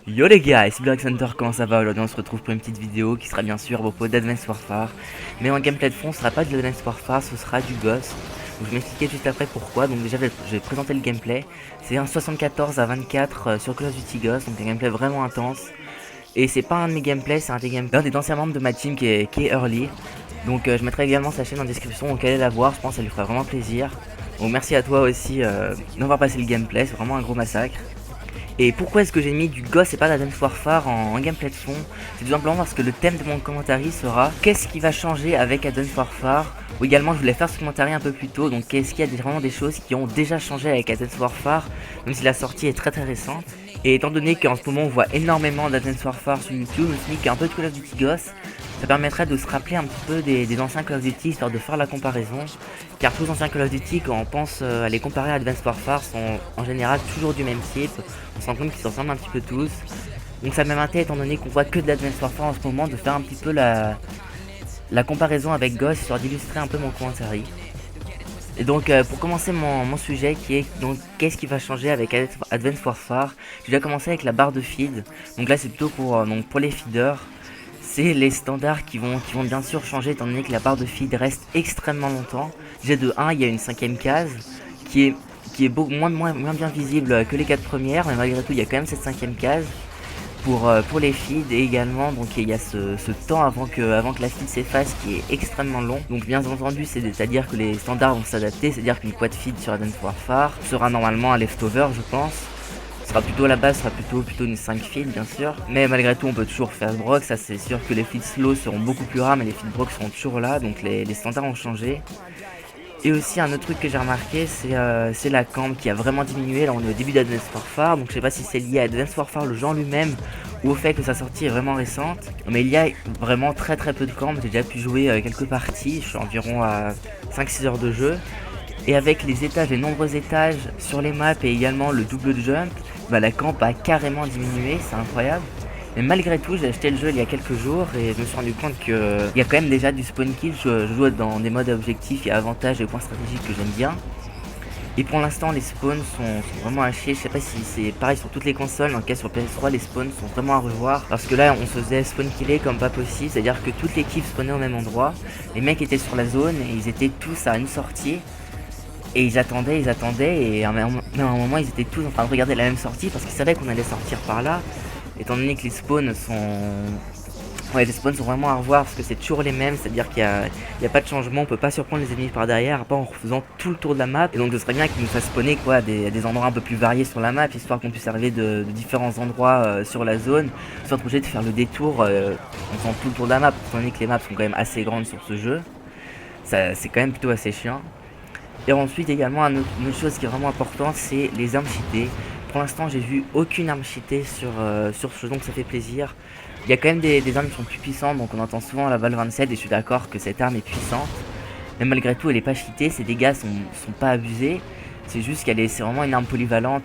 Yo les gars, ici Black Center, comment ça va? Aujourd'hui on se retrouve pour une petite vidéo qui sera bien sûr à propos d'Advanced Warfare. Mais en gameplay de fond, ce sera pas de l'Advanced Warfare, ce sera du Ghost. Donc je vais m'expliquer juste après pourquoi. Donc déjà je vais présenter le gameplay. C'est un 74 à 24 sur Call of Duty Ghost, donc un gameplay vraiment intense. Et c'est pas un de mes gameplays, c'est un des anciens membres de ma team qui est early. Donc je mettrai également sa chaîne en description, donc allez la voir, je pense que ça lui fera vraiment plaisir. Donc merci à toi aussi d'avoir passé le gameplay, c'est vraiment un gros massacre. Et pourquoi est-ce que j'ai mis du Ghost et pas d'Advanced Warfare en gameplay de fond? C'est tout simplement parce que le thème de mon commentaire sera qu'est-ce qui va changer avec Advanced Warfare. Ou également je voulais faire ce commentaire un peu plus tôt, donc est-ce qu'il y a vraiment des choses qui ont déjà changé avec Advanced Warfare, même si la sortie est très récente. Et étant donné qu'en ce moment on voit énormément d'Advanced Warfare sur YouTube, je me suis dit qu'un peu de Call of Duty Ghost, ça permettrait de se rappeler un petit peu des anciens Call of Duty, histoire de faire la comparaison. Car tous les anciens Call of Duty, quand on pense à les comparer à Advanced Warfare, sont en général toujours du même type. On se rend compte qu'ils se ressemblent un petit peu tous. Donc ça m'a m'intéresse, étant donné qu'on voit que de l'Advanced Warfare en ce moment, de faire un petit peu la comparaison avec Ghost, histoire d'illustrer un peu mon commentaire. Et donc pour commencer mon sujet qui est donc qu'est-ce qui va changer avec Advanced Warfare, je vais commencer avec la barre de feed. Donc là c'est plutôt pour les feeders. C'est les standards qui vont bien sûr changer étant donné que la barre de feed reste extrêmement longtemps. Déjà de 1 il y a une cinquième case qui est beaucoup moins bien visible que les 4 premières, mais malgré tout il y a quand même cette cinquième case pour les feeds. Et également donc il y a ce temps avant que la feed s'efface qui est extrêmement long. Donc bien entendu c'est-à-dire que les standards vont s'adapter, c'est-à-dire qu'une quad feed sur Advanced Warfare sera normalement un leftover je pense. Sera plutôt la base, sera plutôt une 5 feeds bien sûr. Mais malgré tout on peut toujours faire broc, ça c'est sûr que les feeds slow seront beaucoup plus rares mais les feeds broc seront toujours là, donc les standards ont changé. Et aussi un autre truc que j'ai remarqué c'est la camp qui a vraiment diminué. Là on est au début d'Advanced Warfare, donc je sais pas si c'est lié à Advanced Warfare le genre lui-même ou au fait que sa sortie est vraiment récente. Mais il y a vraiment très peu de camp, j'ai déjà pu jouer quelques parties, je suis environ à 5-6 heures de jeu. Et avec les étages, les nombreux étages sur les maps et également le double jump, bah la camp a carrément diminué, c'est incroyable. Mais malgré tout, j'ai acheté le jeu il y a quelques jours et je me suis rendu compte qu'il y a quand même déjà du spawn kill. Je joue dans des modes objectifs et avantages et points stratégiques que j'aime bien. Et pour l'instant, les spawns sont vraiment à chier. Je sais pas si c'est pareil sur toutes les consoles. En tout cas, sur PS3, les spawns sont vraiment à revoir. Parce que là, on se faisait spawn killer comme pas possible. C'est-à-dire que toute l'équipe spawnait au même endroit. Les mecs étaient sur la zone et ils étaient tous à une sortie. Et ils attendaient, et à un moment ils étaient tous en train de regarder la même sortie parce qu'ils savaient qu'on allait sortir par là. Étant donné que les spawns sont... Ouais, les spawns sont vraiment à revoir parce que c'est toujours les mêmes, c'est-à-dire qu'il y a pas de changement, on peut pas surprendre les ennemis par derrière, à part en refaisant tout le tour de la map. Et donc ce serait bien qu'ils nous fassent spawner quoi, des endroits un peu plus variés sur la map, histoire qu'on puisse arriver de différents endroits sur la zone, sans être obligé de faire le détour en faisant tout le tour de la map, étant donné que les maps sont quand même assez grandes sur ce jeu. Ça, c'est quand même plutôt assez chiant. Et ensuite également une autre chose qui est vraiment importante, c'est les armes cheatées. Pour l'instant j'ai vu aucune arme cheatée sur ce jeu, donc ça fait plaisir. Il y a quand même des armes qui sont plus puissantes, donc on entend souvent la balle 27 et je suis d'accord que cette arme est puissante. Mais malgré tout elle est pas cheatée, ses dégâts sont pas abusés. C'est juste c'est vraiment une arme polyvalente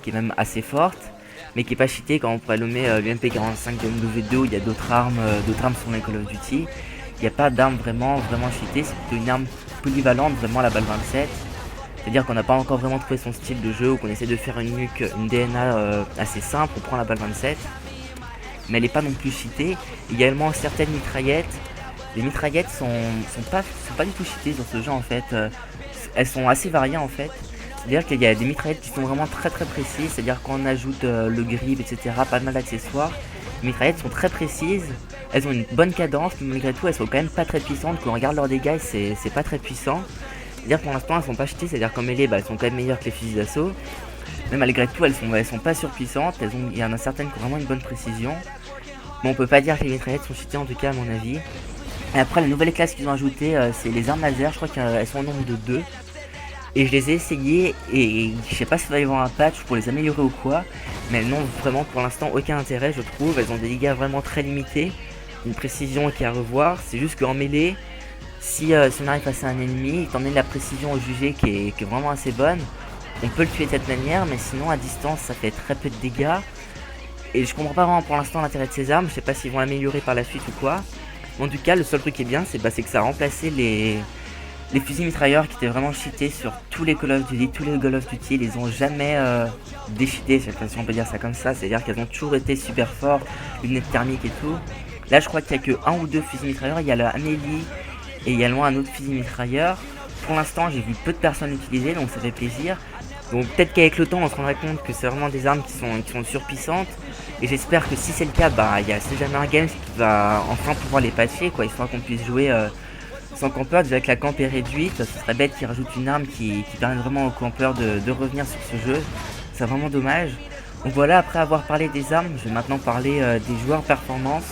qui est même assez forte, mais qui est pas cheatée quand on pourrait nommer l'UMP45 de MW2 où il y a d'autres armes sur les Call of Duty. Il n'y a pas d'arme vraiment cheatée, c'est plutôt une arme polyvalente, vraiment la balle 27. C'est-à-dire qu'on n'a pas encore vraiment trouvé son style de jeu ou qu'on essaie de faire une nuque, une DNA assez simple, on prend la balle 27. Mais elle n'est pas non plus cheatée. Également certaines mitraillettes. Les mitraillettes sont pas du tout cheatées sur ce jeu en fait. Elles sont assez variées en fait. C'est-à-dire qu'il y a des mitraillettes qui sont vraiment très précises. C'est-à-dire qu'on ajoute le grip, etc. Pas mal d'accessoires. Les mitraillettes sont très précises. Elles ont une bonne cadence, mais malgré tout elles sont quand même pas très puissantes. Quand on regarde leurs dégâts, c'est pas très puissant. C'est-à-dire pour l'instant elles sont pas cheatées, c'est-à-dire qu'en mêlée elles sont quand même meilleures que les fusils d'assaut. Mais malgré tout elles sont pas surpuissantes, il y en a certaines qui ont vraiment une bonne précision. Bon, on peut pas dire que les mitraillettes sont cheatées en tout cas à mon avis. Et après la nouvelle classe qu'ils ont ajoutée c'est les armes laser, je crois qu'elles sont au nombre de 2. Et je les ai essayées et je sais pas s'il va y avoir un patch pour les améliorer ou quoi. Mais elles n'ont vraiment pour l'instant aucun intérêt je trouve, elles ont des dégâts vraiment très limités. Une précision qui est à revoir, c'est juste qu'en mêlée, si on arrive face à un ennemi, étant donné la précision au jugé qui est vraiment assez bonne, on peut le tuer de cette manière, mais sinon à distance ça fait très peu de dégâts. Et je comprends pas vraiment pour l'instant l'intérêt de ces armes, je sais pas s'ils vont l'améliorer par la suite ou quoi. Mais en tout cas le seul truc qui est bien c'est que ça a remplacé les fusils mitrailleurs qui étaient vraiment cheatés sur tous les Call of Duty, ils les ont jamais décheatés, si on peut dire ça comme ça, c'est-à-dire qu'elles ont toujours été super fortes, lunettes thermiques et tout. Là je crois qu'il n'y a que un ou deux fusils mitrailleurs, il y a la Amélie et également un autre fusil mitrailleur. Pour l'instant j'ai vu peu de personnes l'utiliser, donc ça fait plaisir. Donc peut-être qu'avec le temps on se rendra compte que c'est vraiment des armes qui sont surpuissantes. Et j'espère que si c'est le cas, bah il y a Sledgehammer Games qui va enfin pouvoir les patcher, quoi, histoire qu'on puisse jouer sans campeur. Déjà que la camp est réduite, ce serait bête qu'ils rajoutent une arme qui permet vraiment aux campeurs de revenir sur ce jeu. C'est vraiment dommage. Donc voilà, après avoir parlé des armes, je vais maintenant parler des joueurs performance.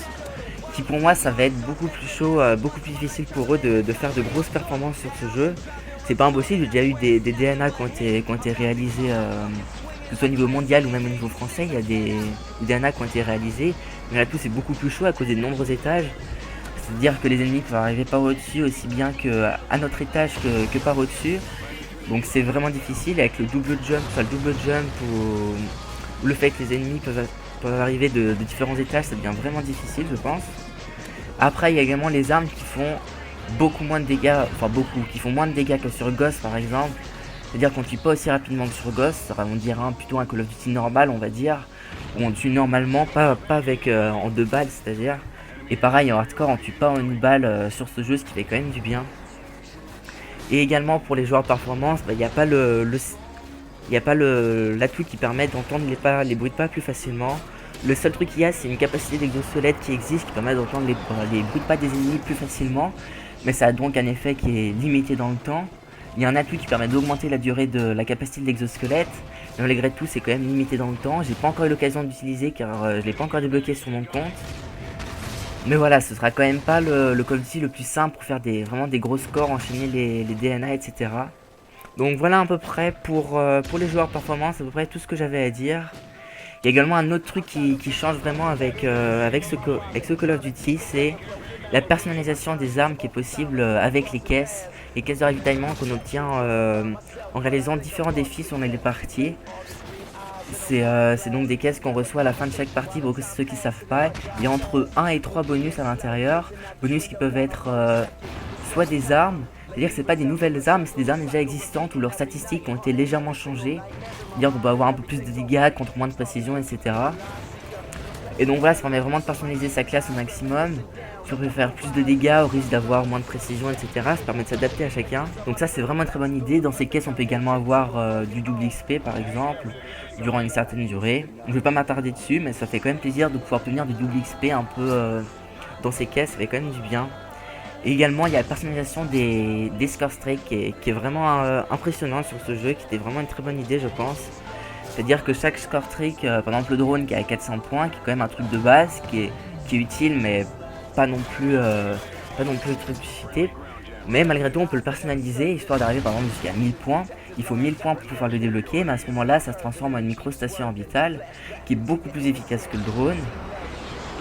Qui pour moi ça va être beaucoup plus chaud, beaucoup plus difficile pour eux de faire de grosses performances sur ce jeu. C'est pas impossible, j'ai déjà eu des DNA qui ont été réalisés, que ce soit au niveau mondial ou même au niveau français, il y a des DNA qui ont été réalisés. Mais là tout c'est beaucoup plus chaud à cause des nombreux étages. C'est-à-dire que les ennemis peuvent arriver par au-dessus aussi bien qu'à notre étage que par au-dessus. Donc c'est vraiment difficile avec le double jump, soit le double jump ou le fait que les ennemis peuvent arriver de différents étages, ça devient vraiment difficile je pense. Après il y a également les armes qui font beaucoup moins de dégâts, qui font moins de dégâts que sur Ghost par exemple. C'est-à-dire qu'on tue pas aussi rapidement que sur Ghost, on dirait plutôt un Call of Duty normal on va dire. Où on tue normalement, pas avec en 2 balles c'est-à-dire. Et pareil en hardcore on tue pas en 1 balle sur ce jeu, ce qui fait quand même du bien. Et également pour les joueurs performance, il n'y a pas l'atout qui permet d'entendre les bruits de pas plus facilement. Le seul truc qu'il y a, c'est une capacité d'exosquelette qui existe, qui permet d'entendre les bruits de pas des ennemis plus facilement. Mais ça a donc un effet qui est limité dans le temps. Il y a un atout qui permet d'augmenter la durée de la capacité de l'exosquelette. Mais malgré tout, c'est quand même limité dans le temps. J'ai pas encore eu l'occasion d'utiliser car je l'ai pas encore débloqué sur mon compte. Mais voilà, ce sera quand même pas le Call of Duty le plus simple pour faire vraiment des gros scores, enchaîner les DNA, etc. Donc voilà à peu près pour les joueurs performance, à peu près tout ce que j'avais à dire. Il y a également un autre truc qui change vraiment avec ce Call of Duty, c'est la personnalisation des armes qui est possible avec les caisses de ravitaillement qu'on obtient en réalisant différents défis sur les parties. C'est donc des caisses qu'on reçoit à la fin de chaque partie. Pour ceux qui ne savent pas, il y a entre 1 et 3 bonus à l'intérieur. Bonus qui peuvent être soit des armes, c'est-à-dire que c'est pas des nouvelles armes, c'est des armes déjà existantes où leurs statistiques ont été légèrement changées. C'est-à-dire qu'on peut avoir un peu plus de dégâts contre moins de précision, etc. Et donc voilà, ça permet vraiment de personnaliser sa classe au maximum. Si on peut faire plus de dégâts au risque d'avoir moins de précision, etc. Ça permet de s'adapter à chacun. Donc ça c'est vraiment une très bonne idée. Dans ces caisses on peut également avoir du double XP par exemple, durant une certaine durée. Je vais pas m'attarder dessus, mais ça fait quand même plaisir de pouvoir obtenir du double XP un peu dans ces caisses, ça fait quand même du bien. Et également il y a la personnalisation des score streaks qui est vraiment impressionnante sur ce jeu, qui était vraiment une très bonne idée je pense. C'est-à-dire que chaque score streak, par exemple le drone qui a 400 points, qui est quand même un truc de base, qui est utile mais pas non plus le truc cité. Mais malgré tout on peut le personnaliser, histoire d'arriver par exemple jusqu'à 1000 points. Il faut 1000 points pour pouvoir le débloquer, mais à ce moment-là ça se transforme en une micro-station orbitale qui est beaucoup plus efficace que le drone.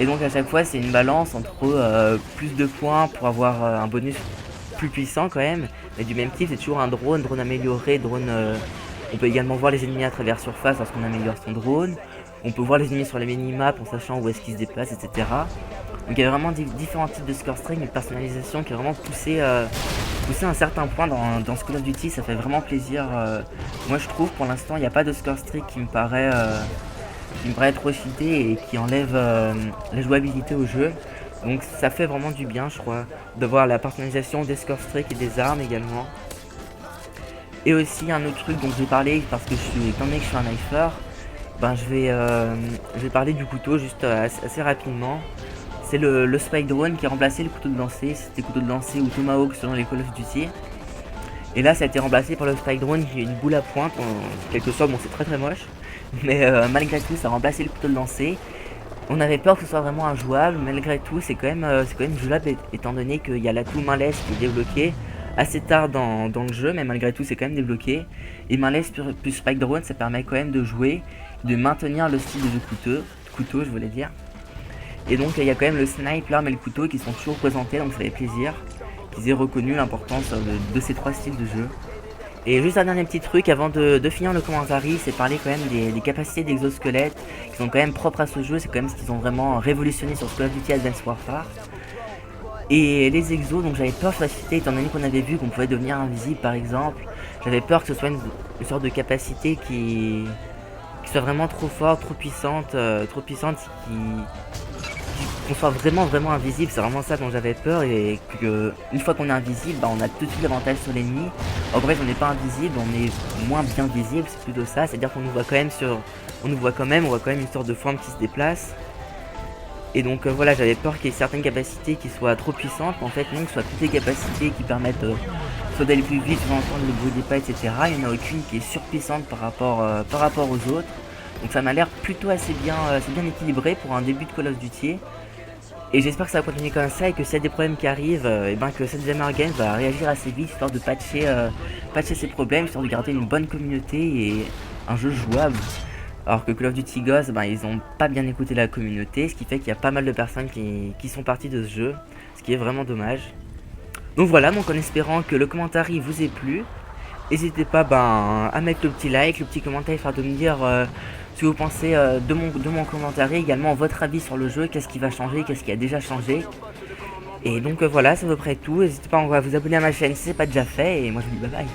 Et donc à chaque fois c'est une balance entre plus de points pour avoir un bonus plus puissant quand même, mais du même type. C'est toujours un drone amélioré, on peut également voir les ennemis à travers surface lorsqu'on améliore son drone. On peut voir les ennemis sur les minimap en sachant où est-ce qu'ils se déplacent, etc. Donc il y a vraiment différents types de score string, une personnalisation qui est vraiment poussée à un certain point dans ce Call of Duty. Ça fait vraiment plaisir. Moi je trouve pour l'instant il n'y a pas de score string qui me paraît trop cheaté et qui enlève la jouabilité au jeu. Donc ça fait vraiment du bien je crois de voir la personnalisation des score streaks et des armes également. Et aussi un autre truc dont je vais parler parce que étant donné que je suis un knifer, je vais parler du couteau juste assez rapidement. C'est le Spike Drone qui a remplacé le couteau de lancer. C'était couteau de lancer ou Tomahawk selon les Call of Duty. Et là ça a été remplacé par le Spike Drone qui est une boule à pointe en quelque sorte. Bon c'est très moche, mais malgré tout ça a remplacé le couteau de lancer. On avait peur que ce soit vraiment injouable, malgré tout c'est quand même jouable étant donné qu'il y a l'atout main-less qui est débloqué assez tard dans le jeu, mais malgré tout c'est quand même débloqué. Et main-less plus Spike Drone ça permet quand même de jouer, de maintenir le style de couteau je voulais dire. Et donc il y a quand même le snipe, l'arme et le couteau qui sont toujours présentés, donc ça fait plaisir qu'ils aient reconnu l'importance de ces trois styles de jeu. Et juste un dernier petit truc avant de finir le commentaire, c'est parler quand même des capacités d'exosquelette qui sont quand même propres à ce jeu. C'est quand même ce qu'ils ont vraiment révolutionné sur Call of Duty Advanced Warfare. Et les exos, donc j'avais peur de facilité étant donné qu'on avait vu qu'on pouvait devenir invisible par exemple. J'avais peur que ce soit une sorte de capacité qui soit vraiment trop forte, trop puissante, qu'on soit vraiment invisible. C'est vraiment ça dont j'avais peur et que une fois qu'on est invisible, bah, on a tout de suite l'avantage sur l'ennemi. En vrai, on n'est pas invisible, on est moins bien visible, c'est plutôt ça. C'est-à-dire qu'on nous voit quand même on voit quand même une sorte de forme qui se déplace. Et donc voilà, j'avais peur qu'il y ait certaines capacités qui soient trop puissantes, mais en fait non, que ce soit toutes les capacités qui permettent soit d'aller plus vite, soit d'entendre le bruit des pas, etc. Il n'y en a aucune qui est surpuissante par rapport aux autres. Donc ça m'a l'air plutôt assez bien équilibré pour un début de Call of Duty. Et j'espère que ça va continuer comme ça et que s'il y a des problèmes qui arrivent, et ben que cette Gamer Games va réagir assez vite histoire de patcher ces problèmes, histoire de garder une bonne communauté et un jeu jouable. Alors que Call of Duty Ghost, ben, ils ont pas bien écouté la communauté, ce qui fait qu'il y a pas mal de personnes qui sont parties de ce jeu, ce qui est vraiment dommage. Donc voilà, donc en espérant que le commentaire vous ait plu, n'hésitez pas à mettre le petit like, le petit commentaire, afin de me dire ce que vous pensez de mon commentaire, et également votre avis sur le jeu, qu'est-ce qui va changer, qu'est-ce qui a déjà changé. Et donc voilà, c'est à peu près tout. N'hésitez pas à vous abonner à ma chaîne si ce n'est pas déjà fait, et moi je vous dis bye bye.